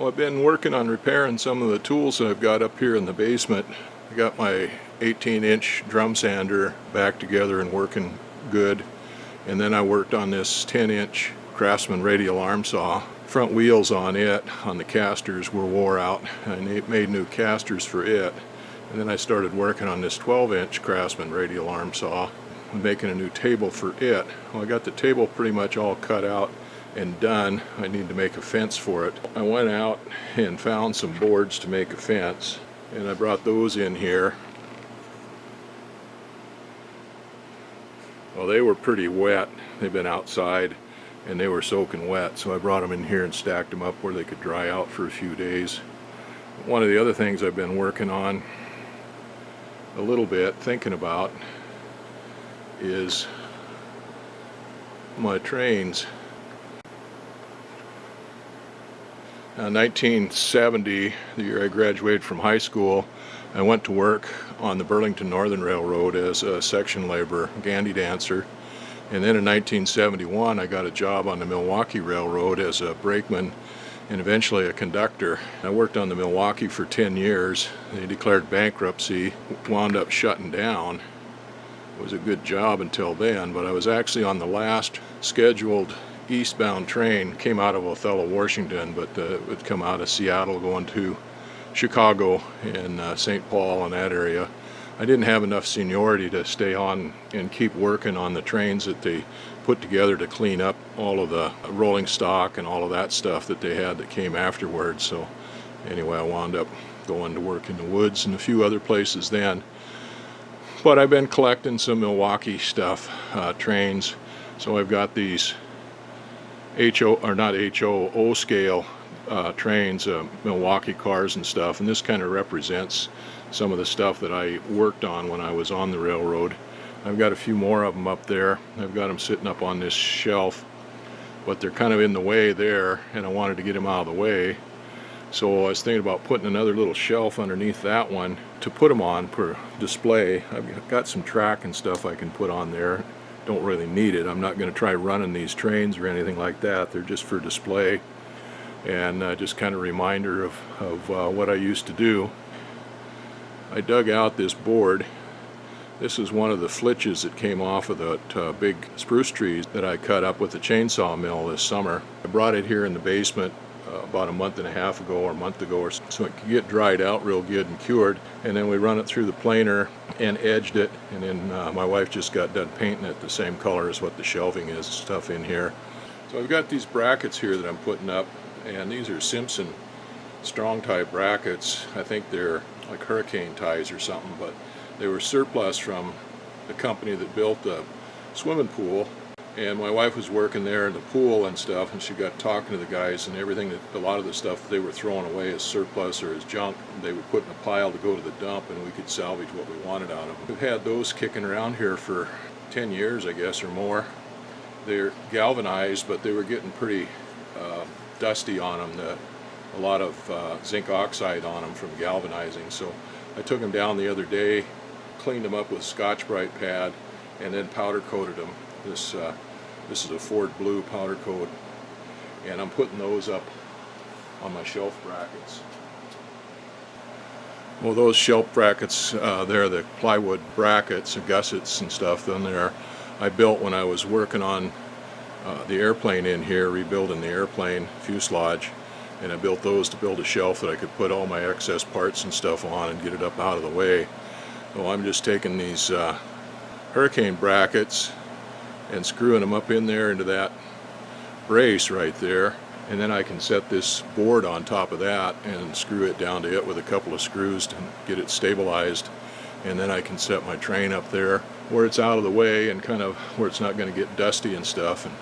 Well, I've been working on repairing some of the tools that I've got up here in the basement. I got my 18-inch drum sander back together and working good. And then I worked on this 10-inch Craftsman radial arm saw. Front wheels on it, on the casters, were wore out. I made new casters for it. And then I started working on this 12-inch Craftsman radial arm saw. I'm making a new table for it. Well, I got the table pretty much all cut out and done. I need to make a fence for it. I went out and found some boards to make a fence, and I brought those in here. Well, they were pretty wet. They've been outside and they were soaking wet, so I brought them in here and stacked them up where they could dry out for a few days. One of the other things I've been working on a little bit, thinking about, is my trains. 1970, the year I graduated from high school, I went to work on the Burlington Northern Railroad as a section laborer, gandy dancer. And then in 1971, I got a job on the Milwaukee Railroad as a brakeman and eventually a conductor. I worked on the Milwaukee for 10 years. They declared bankruptcy, wound up shutting down. It was a good job until then, but I was actually on the last scheduled eastbound train. Came out of Othello, Washington, but it would come out of Seattle going to Chicago and St. Paul and that area. I didn't have enough seniority to stay on and keep working on the trains that they put together to clean up all of the rolling stock and all of that stuff that they had that came afterwards. So anyway, I wound up going to work in the woods and a few other places then. But I've been collecting some Milwaukee stuff, trains. So I've got these O scale trains, Milwaukee cars and stuff, and this kind of represents some of the stuff that I worked on when I was on the railroad. I've got a few more of them up there. I've got them sitting up on this shelf, but they're kind of in the way there, and I wanted to get them out of the way. So I was thinking about putting another little shelf underneath that one to put them on for display. I've got some track and stuff I can put on there. Don't really need it. I'm not going to try running these trains or anything like that. They're just for display and just kind of reminder of what I used to do. I dug out this board. This is one of the flitches that came off of that big spruce trees that I cut up with the chainsaw mill this summer. I brought it here in the basement about a month and a half ago or a month ago, or so it could get dried out real good and cured. And then we run it through the planer and edged it, and then my wife just got done painting it the same color as what the shelving is, stuff in here. So I've got these brackets here that I'm putting up, and these are Simpson strong tie brackets. I think they're like hurricane ties or something, but they were surplus from the company that built the swimming pool. And my wife was working there in the pool and stuff, and she got talking to the guys, and everything that a lot of the stuff they were throwing away as surplus or as junk, they would put in a pile to go to the dump, and we could salvage what we wanted out of them. We've had those kicking around here for 10 years, I guess, or more. They're galvanized, but they were getting pretty dusty on them. A lot of zinc oxide on them from galvanizing. So I took them down the other day, cleaned them up with Scotch-Brite pad, and then powder coated them. This is a Ford Blue powder coat, and I'm putting those up on my shelf brackets. Well, those shelf brackets, they're the plywood brackets, the gussets and stuff on there. I built when I was working on the airplane in here, rebuilding the airplane fuselage, and I built those to build a shelf that I could put all my excess parts and stuff on and get it up out of the way. So I'm just taking these hurricane brackets and screwing them up in there into that brace right there, and then I can set this board on top of that and screw it down to it with a couple of screws to get it stabilized, and then I can set my train up there where it's out of the way and kind of where it's not going to get dusty and stuff, and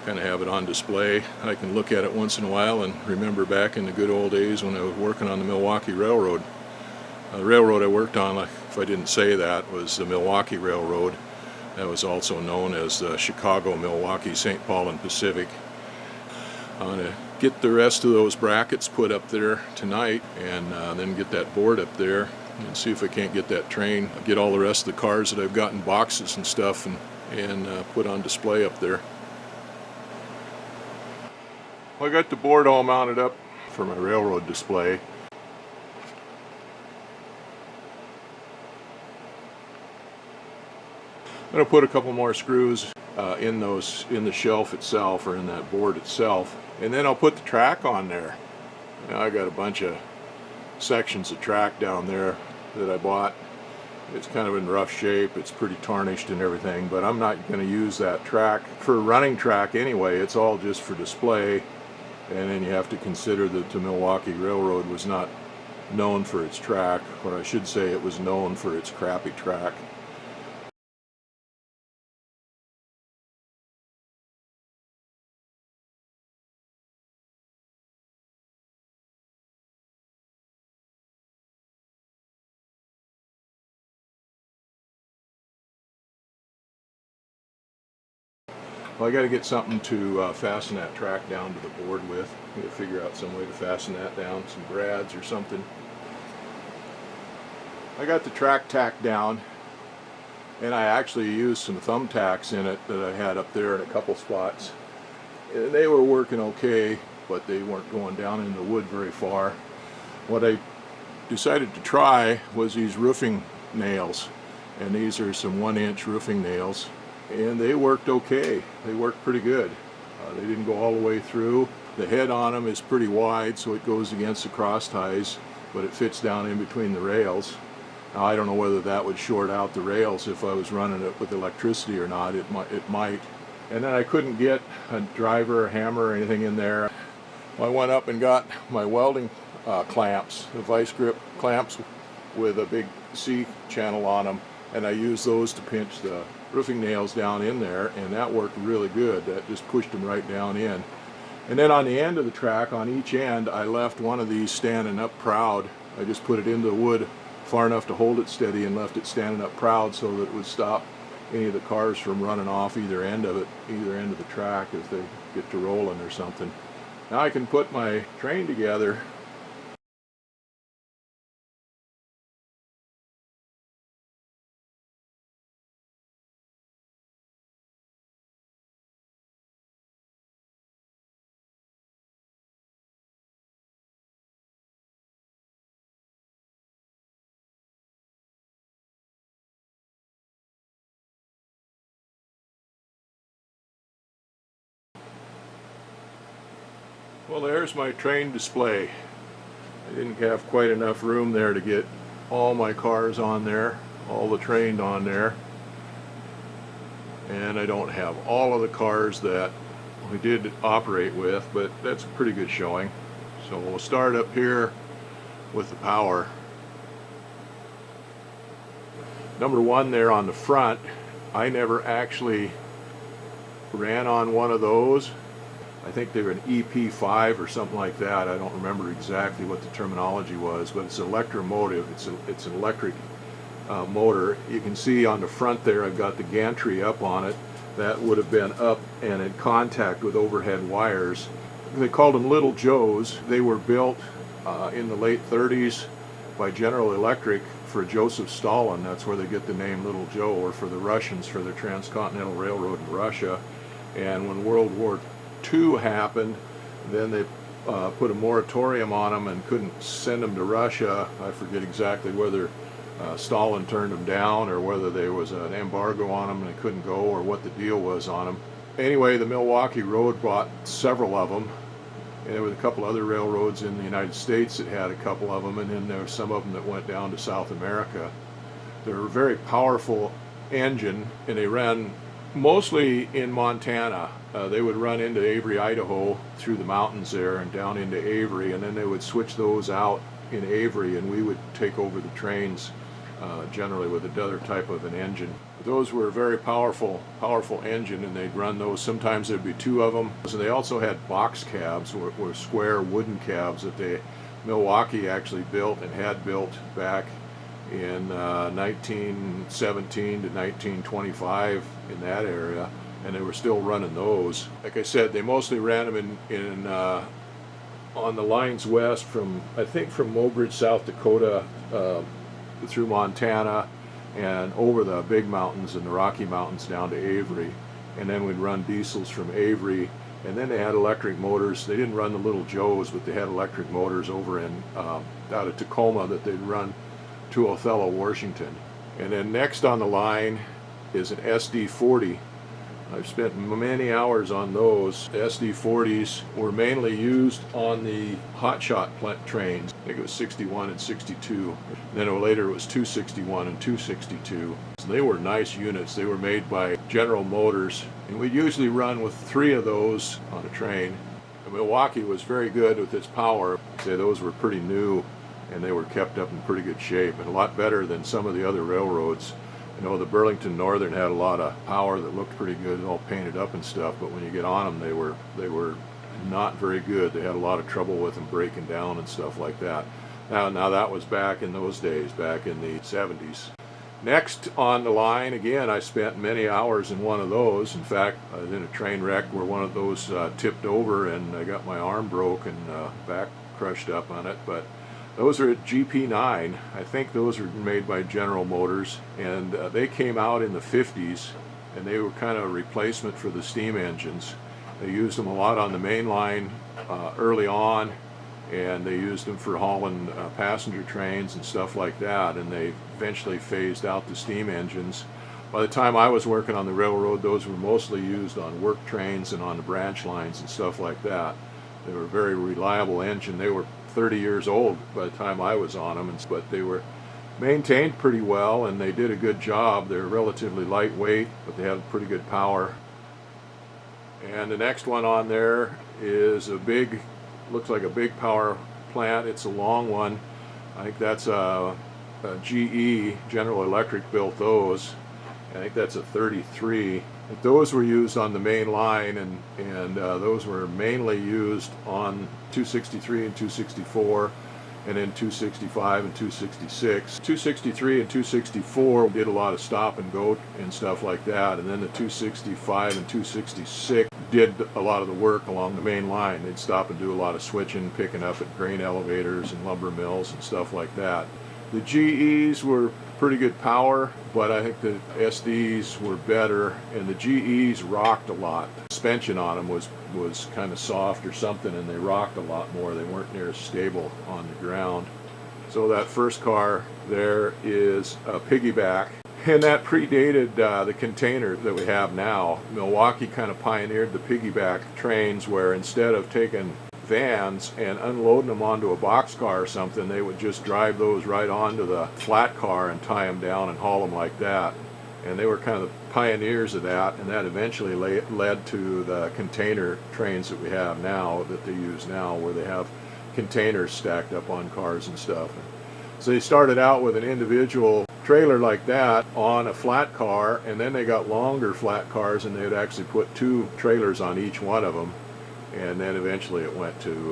kind of have it on display. I can look at it once in a while and remember back in the good old days when I was working on the Milwaukee Railroad. The railroad I worked on, if I didn't say that, was the Milwaukee Railroad. That was also known as the Chicago, Milwaukee, St. Paul, and Pacific. I'm going to get the rest of those brackets put up there tonight, and then get that board up there and see if I can't get that train, get all the rest of the cars that I've got in boxes and stuff and put on display up there. Well, I got the board all mounted up for my railroad display. I'm going to put a couple more screws in the shelf itself, or in that board itself, and then I'll put the track on there. Now I got a bunch of sections of track down there that I bought. It's kind of in rough shape, it's pretty tarnished and everything, but I'm not going to use that track for running track anyway. It's all just for display. And then you have to consider that the Milwaukee Railroad was not known for its track, or I should say it was known for its crappy track. Well, I got to get something to fasten that track down to the board with. I'm going to figure out some way to fasten that down, some brads or something. I got the track tacked down, and I actually used some thumbtacks in it that I had up there in a couple spots. And they were working okay, but they weren't going down in the wood very far. What I decided to try was these roofing nails, and these are some 1-inch roofing nails. And they worked okay. They worked pretty good. They didn't go all the way through. The head on them is pretty wide, so it goes against the cross ties, but it fits down in between the rails. Now, I don't know whether that would short out the rails if I was running it with electricity or not. It might. And then I couldn't get a driver, a hammer, or anything in there. Well, I went up and got my welding clamps, the vice grip clamps with a big C channel on them, and I used those to pinch the roofing nails down in there, and that worked really good. That just pushed them right down in. And then on the end of the track, on each end, I left one of these standing up proud. I just put it into the wood far enough to hold it steady and left it standing up proud so that it would stop any of the cars from running off either end of the track if they get to rolling or something. Now I can put my train together. Well, there's my train display. I didn't have quite enough room there to get all my cars on there, all the train on there. And I don't have all of the cars that we did operate with, but that's a pretty good showing. So we'll start up here with the power. Number one there on the front, I never actually ran on one of those. I think they were an EP5 or something like that. I don't remember exactly what the terminology was, but it's electromotive. It's an electric motor. You can see on the front there I've got the gantry up on it. That would have been up and in contact with overhead wires. They called them Little Joes. They were built in the late 30s by General Electric for Joseph Stalin. That's where they get the name Little Joe, or for the Russians for their transcontinental railroad in Russia. And when World War II happened, then they put a moratorium on them and couldn't send them to Russia. I forget exactly whether Stalin turned them down or whether there was an embargo on them and they couldn't go, or what the deal was on them. Anyway, the Milwaukee Road bought several of them, and there were a couple other railroads in the United States that had a couple of them, and then there were some of them that went down to South America. They're a very powerful engine, and they ran mostly in Montana. They would run into Avery, Idaho, through the mountains there and down into Avery, and then they would switch those out in Avery, and we would take over the trains generally with another type of an engine. Those were a very powerful engine, and they'd run those. Sometimes there'd be two of them. So they also had box cabs, were square wooden cabs that Milwaukee actually built and had built back in 1917 to 1925 in that area, and they were still running those. Like I said, they mostly ran them on the lines west from, I think, from Mobridge, South Dakota, through Montana and over the big mountains and the Rocky Mountains down to Avery. And then we'd run diesels from Avery And then they had electric motors. They didn't run the little Joes, but they had electric motors over in out of Tacoma that they'd run to Othello, Washington. And then next on the line is an SD40. I've spent many hours on those. The SD40s were mainly used on the hotshot trains. I think it was 61 and 62. Then later it was 261 and 262. So they were nice units. They were made by General Motors. And we'd usually run with 3 of those on a train. And Milwaukee was very good with its power. I'd say those were pretty new and they were kept up in pretty good shape and a lot better than some of the other railroads. You know, the Burlington Northern had a lot of power that looked pretty good, all painted up and stuff, but when you get on them, they were not very good. They had a lot of trouble with them breaking down and stuff like that. Now that was back in those days, back in the 70s. Next on the line, again, I spent many hours in one of those. In fact, I was in a train wreck where one of those tipped over and I got my arm broke and back crushed up on it, but those are at GP9. I think those were made by General Motors, and they came out in the 50s, and they were kind of a replacement for the steam engines. They used them a lot on the main line early on, and they used them for hauling passenger trains and stuff like that, and they eventually phased out the steam engines. By the time I was working on the railroad, those were mostly used on work trains and on the branch lines and stuff like that. They were a very reliable engine. They were 30 years old by the time I was on them, but they were maintained pretty well and they did a good job. They're relatively lightweight, but they had pretty good power. And the next one on there is a big, looks like a big power plant. It's a long one. I think that's a GE, General Electric built those. I think that's a 33. But those were used on the main line, and those were mainly used on 263 and 264, and then 265 and 266. 263 and 264 did a lot of stop and go and stuff like that, and then the 265 and 266 did a lot of the work along the main line. They'd stop and do a lot of switching, picking up at grain elevators and lumber mills and stuff like that. The GEs were pretty good power, but I think the SDs were better, and the GEs rocked a lot. The suspension on them was kind of soft or something, and they rocked a lot more. They weren't near as stable on the ground. So that first car there is a piggyback, and that predated the container that we have now. Milwaukee kind of pioneered the piggyback trains, where instead of taking vans and unloading them onto a boxcar or something, they would just drive those right onto the flat car and tie them down and haul them like that. And they were kind of the pioneers of that, and that eventually led to the container trains that we have now, that they use now, where they have containers stacked up on cars and stuff. So they started out with an individual trailer like that on a flat car, and then they got longer flat cars, and they would actually put 2 trailers on each one of them. And then eventually it went to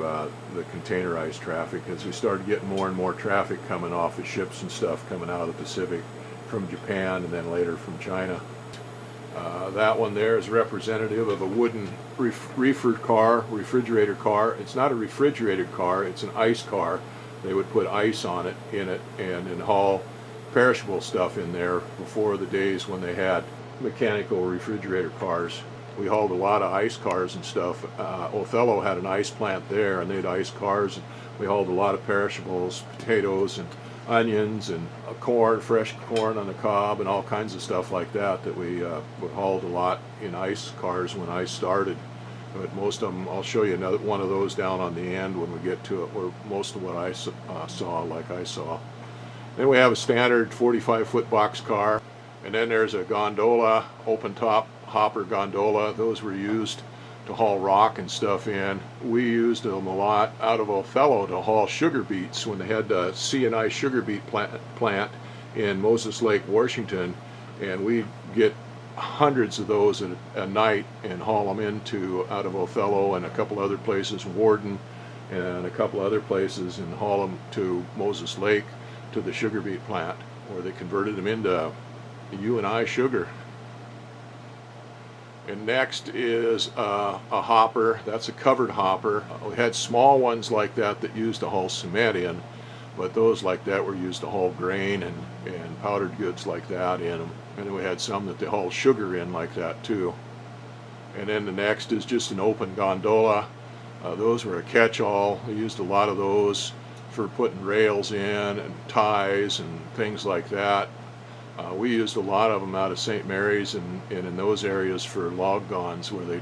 the containerized traffic, as we started getting more and more traffic coming off of ships and stuff coming out of the Pacific from Japan and then later from China. That one there is representative of a wooden refrigerator car. It's not a refrigerated car, it's an ice car. They would put ice on it, and haul perishable stuff in there before the days when they had mechanical refrigerator cars. We hauled a lot of ice cars and stuff. Othello had an ice plant there, and they had ice cars. We hauled a lot of perishables, potatoes and onions and corn, fresh corn on the cob, and all kinds of stuff like that we hauled a lot in ice cars when ice started. But most of them, I'll show you another one of those down on the end when we get to it, where most of what I saw, like I saw. Then we have a standard 45-foot box car, and then there's a gondola, open top hopper gondola. Those were used to haul rock and stuff in. We used them a lot out of Othello to haul sugar beets when they had the C&I sugar beet plant in Moses Lake, Washington, and we'd get hundreds of those a night and haul them out of Othello and a couple other places, Warden and a couple other places, and haul them to Moses Lake to the sugar beet plant, where they converted them into U&I sugar. And next is a hopper. That's a covered hopper. We had small ones like that used to haul cement in, but those like that were used to haul grain and powdered goods like that in them. And then we had some that they hauled sugar in like that too. And then the next is just an open gondola. Those were a catch-all. We used a lot of those for putting rails in and ties and things like that. We used a lot of them out of St. Mary's and in those areas for log gons, where they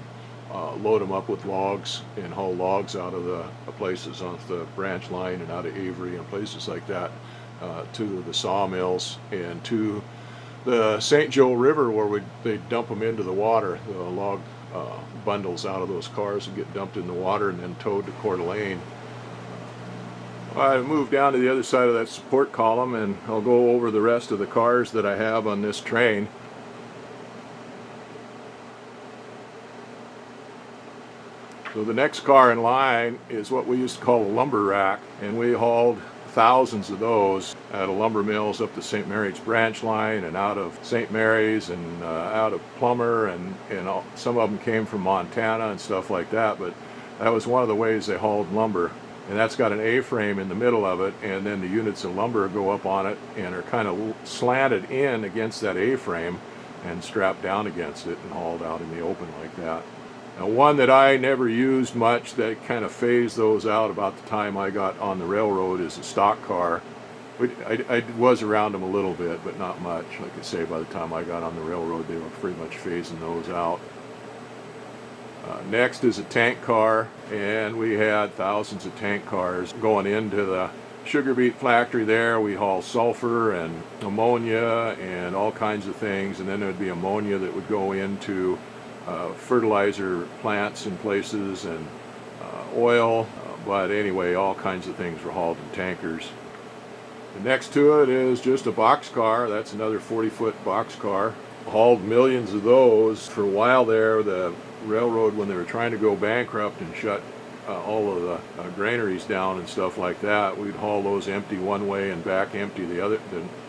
load them up with logs and haul logs out of the places off the branch line and out of Avery and places like that to the sawmills and to the St. Joe River, where they dump them into the water. The log bundles out of those cars and get dumped in the water and then towed to Coeur d'Alene. I moved down to the other side of that support column, and I'll go over the rest of the cars that I have on this train. So the next car in line is what we used to call a lumber rack, and we hauled thousands of those out of lumber mills up the St. Mary's branch line and out of St. Mary's and out of Plummer, and some of them came from Montana and stuff like that, but that was one of the ways they hauled lumber. And that's got an A-frame in the middle of it, and then the units of lumber go up on it and are kind of slanted in against that A-frame and strapped down against it and hauled out in the open like that. Now, one that I never used much, that kind of phased those out about the time I got on the railroad, is a stock car. I was around them a little bit, but not much. Like I say, by the time I got on the railroad, they were pretty much phasing those out. Next is a tank car, and we had thousands of tank cars going into the sugar beet factory there. We haul sulfur and ammonia and all kinds of things, and then there would be ammonia that would go into fertilizer plants in places, and oil, but anyway, all kinds of things were hauled in tankers. The next to it is just a box car. That's another 40-foot box car. Hauled millions of those. For a while there, the railroad, when they were trying to go bankrupt and shut all of the granaries down and stuff like that, we'd haul those empty one way and back empty the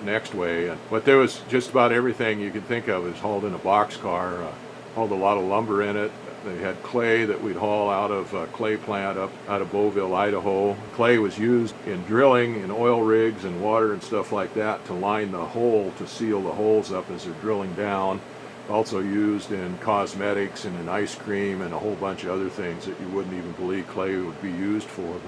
next way. But there was just about everything you could think of is hauled in a box car. Hauled a lot of lumber in it. They had clay that we'd haul out of a clay plant up out of Beauville, Idaho. Clay was used in drilling, in oil rigs and water and stuff like that, to line the hole, to seal the holes up as they're drilling down. Also used in cosmetics and in ice cream and a whole bunch of other things that you wouldn't even believe clay would be used for.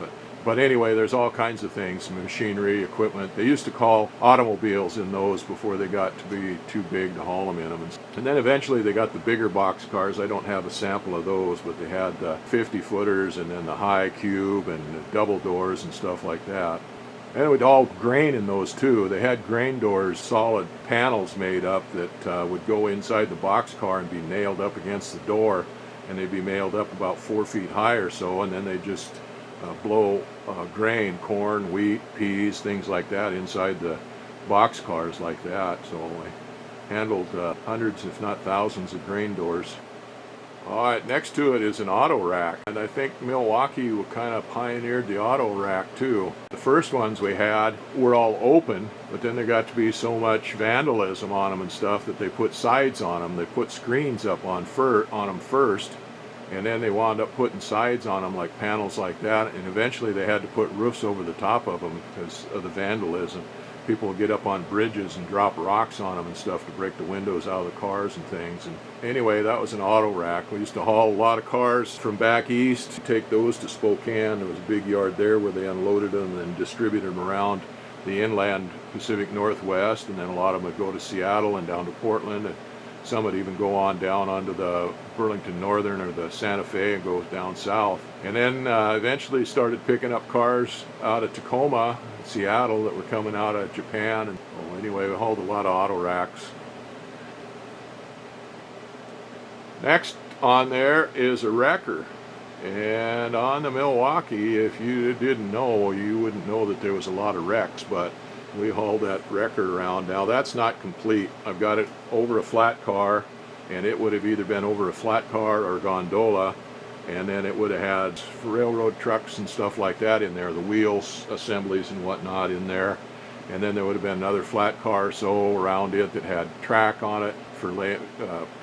But anyway, there's all kinds of things, machinery, equipment. They used to call automobiles in those before they got to be too big to haul them in them. And then eventually they got the bigger box cars. I don't have a sample of those, but they had the 50-footers and then the high cube and the double doors and stuff like that. And it would all grain in those too. They had grain doors, solid panels made up that would go inside the box car and be nailed up against the door, and they'd be nailed up about 4 feet high or so, and then they just blow grain, corn, wheat, peas, things like that inside the box cars like that. So I handled hundreds, if not thousands, of grain doors. All right, next to it is an auto rack, and I think Milwaukee kind of pioneered the auto rack too. The first ones we had were all open, but then there got to be so much vandalism on them and stuff that they put sides on them. They put screens up on them first, and then they wound up putting sides on them, like panels like that, and eventually they had to put roofs over the top of them because of the vandalism. People would get up on bridges and drop rocks on them and stuff to break the windows out of the cars and things. And anyway, that was an auto rack. We used to haul a lot of cars from back east, take those to Spokane. There was a big yard there where they unloaded them and distributed them around the inland Pacific Northwest, and then a lot of them would go to Seattle and down to Portland, and some would even go on down onto the Burlington Northern or the Santa Fe and go down south. And then eventually started picking up cars out of Tacoma, Seattle, that were coming out of Japan. And anyway, we hauled a lot of auto racks. Next on there is a wrecker. And on the Milwaukee, if you didn't know, you wouldn't know that there was a lot of wrecks, but we hauled that wrecker around. Now that's not complete. I've got it over a flat car, and it would have either been over a flat car or a gondola, and then it would have had railroad trucks and stuff like that in there, the wheels assemblies and whatnot in there. And then there would have been another flat car or so around it that had track on it for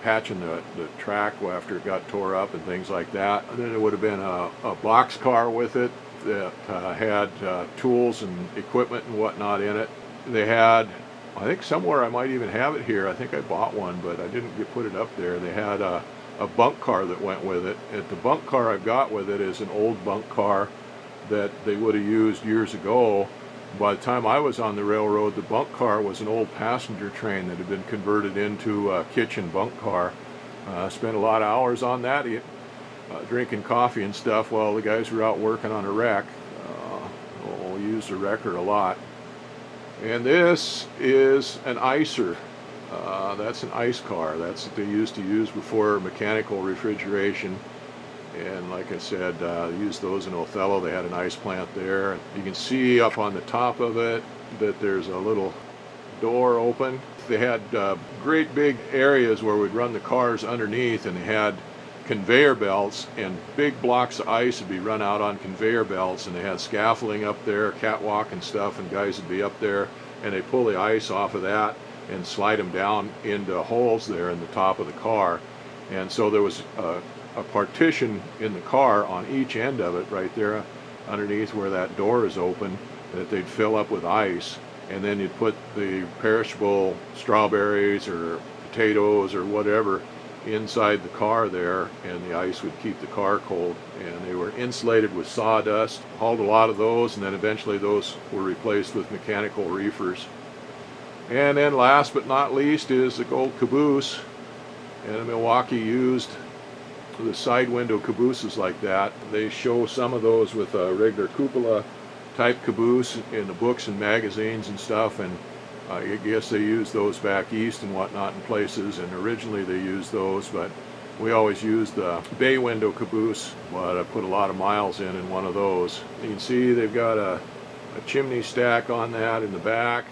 patching the track after it got tore up and things like that. And then there would have been a box car with it that had tools and equipment and whatnot in it. They had, I think somewhere I might even have it here, I think I bought one, but I didn't put it up there. They had a a bunk car that went with it. The bunk car I've got with it is an old bunk car that they would have used years ago. By the time I was on the railroad, the bunk car was an old passenger train that had been converted into a kitchen bunk car. Spent a lot of hours on that, drinking coffee and stuff while the guys were out working on a wreck. We used the wrecker a lot. And this is an icer. That's an ice car. That's what they used to use before mechanical refrigeration. And like I said, they used those in Othello. They had an ice plant there. You can see up on the top of it that there's a little door open. They had great big areas where we'd run the cars underneath, and they had conveyor belts, and big blocks of ice would be run out on conveyor belts, and they had scaffolding up there, catwalk and stuff, and guys would be up there, and they pull the ice off of that and slide them down into holes there in the top of the car. And so there was a partition in the car on each end of it right there underneath where that door is open that they'd fill up with ice, and then you'd put the perishable strawberries or potatoes or whatever inside the car there, and the ice would keep the car cold. And they were insulated with sawdust. Hauled a lot of those, and then eventually those were replaced with mechanical reefers. And then last but not least is the gold caboose. And Milwaukee used the side window cabooses like that. They show some of those with a regular cupola type caboose in the books and magazines and stuff, and I guess they used those back east and whatnot in places, and originally they used those, but we always used the bay window caboose. But I put a lot of miles in one of those. You can see they've got a chimney stack on that in the back.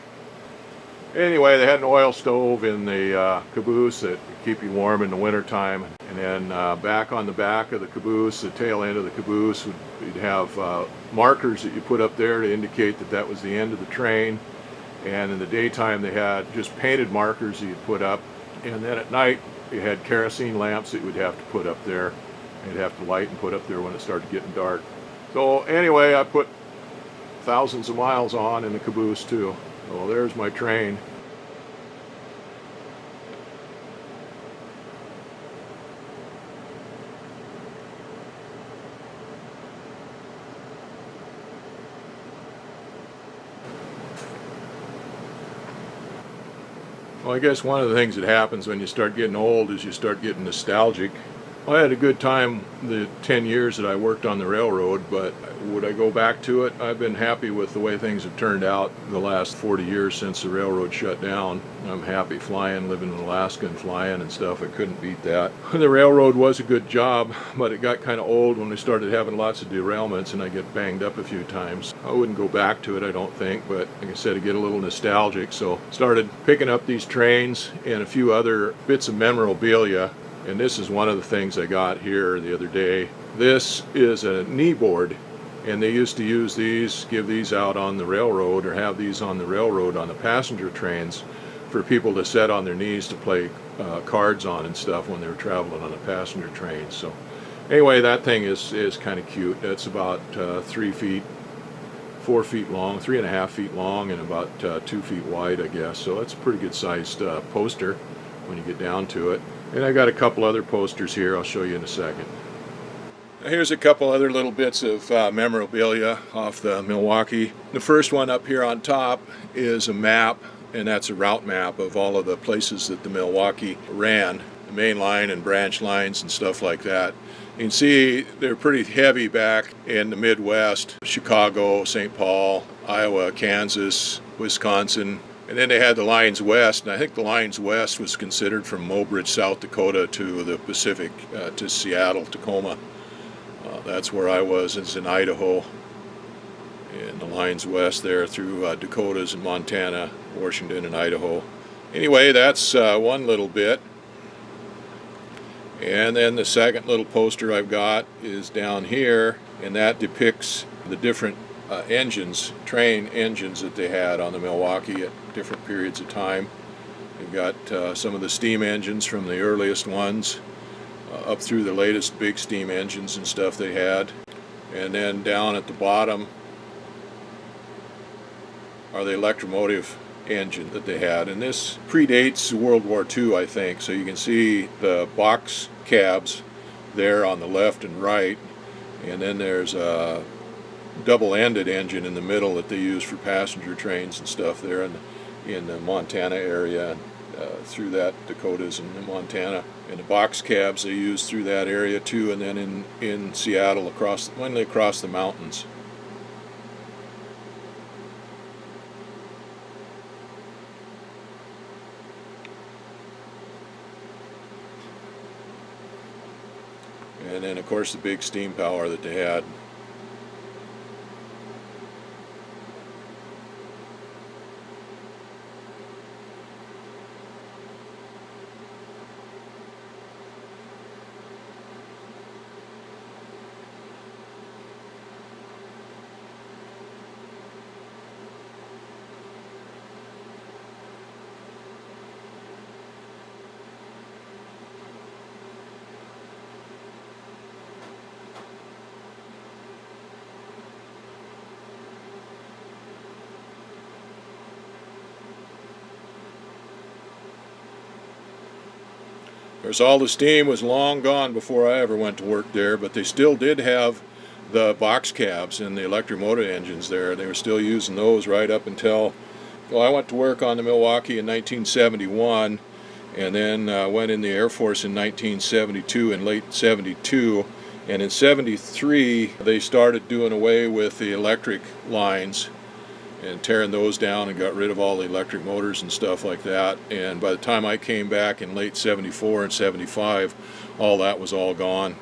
Anyway, they had an oil stove in the caboose that would keep you warm in the wintertime. And then back on the back of the caboose, the tail end of the caboose, you'd have markers that you put up there to indicate that that was the end of the train. And in the daytime, they had just painted markers that you'd put up. And then at night, you had kerosene lamps that you would have to put up there. You'd have to light and put up there when it started getting dark. So anyway, I put thousands of miles on in the caboose too. Well, there's my train. Well, I guess one of the things that happens when you start getting old is you start getting nostalgic. Well, I had a good time the 10 years that I worked on the railroad, but would I go back to it? I've been happy with the way things have turned out the last 40 years since the railroad shut down. I'm happy flying, living in Alaska and flying and stuff. I couldn't beat that. The railroad was a good job, but it got kind of old when we started having lots of derailments, and I get banged up a few times. I wouldn't go back to it, I don't think, but like I said, I get a little nostalgic, so started picking up these trains and a few other bits of memorabilia. And this is one of the things I got here the other day. This is a knee board, and they used to use these, give these out on the railroad, or have these on the railroad on the passenger trains for people to sit on their knees to play cards on and stuff when they were traveling on the passenger trains. So anyway, that thing is kind of cute. It's about 3 feet, 4 feet long, 3.5 feet long, and about 2 feet wide, I guess. So it's a pretty good sized poster when you get down to it. And I got a couple other posters here I'll show you in a second. Now here's a couple other little bits of memorabilia off the Milwaukee. The first one up here on top is a map, and that's a route map of all of the places that the Milwaukee ran, the main line and branch lines and stuff like that. You can see they're pretty heavy back in the Midwest: Chicago, St. Paul, Iowa, Kansas, Wisconsin. And then they had the lines west, and I think the lines west was considered from Mobridge, South Dakota to the Pacific, to Seattle, Tacoma. That's where I was. It's in Idaho. And the lines west there through Dakotas and Montana, Washington and Idaho. Anyway, that's one little bit. And then the second little poster I've got is down here, and that depicts the different engines, train engines that they had on the Milwaukee at different periods of time. They've got some of the steam engines from the earliest ones up through the latest big steam engines and stuff they had. And then down at the bottom are the electromotive engine that they had, and this predates World War II, I think. So you can see the box cabs there on the left and right, and then there's a double-ended engine in the middle that they use for passenger trains and stuff there in the Montana area, and through that Dakotas and Montana. And the box cabs they use through that area too, and then in Seattle mainly across the mountains. And then of course the big steam power that they had. Of course, all the steam was long gone before I ever went to work there, but they still did have the box cabs and the electric motor engines there. They were still using those right up until, well, I went to work on the Milwaukee in 1971, and then went in the Air Force in 1972, in late 72, and in 73 they started doing away with the electric lines and tearing those down and got rid of all the electric motors and stuff like that. And by the time I came back in late 74 and 75, all that was all gone.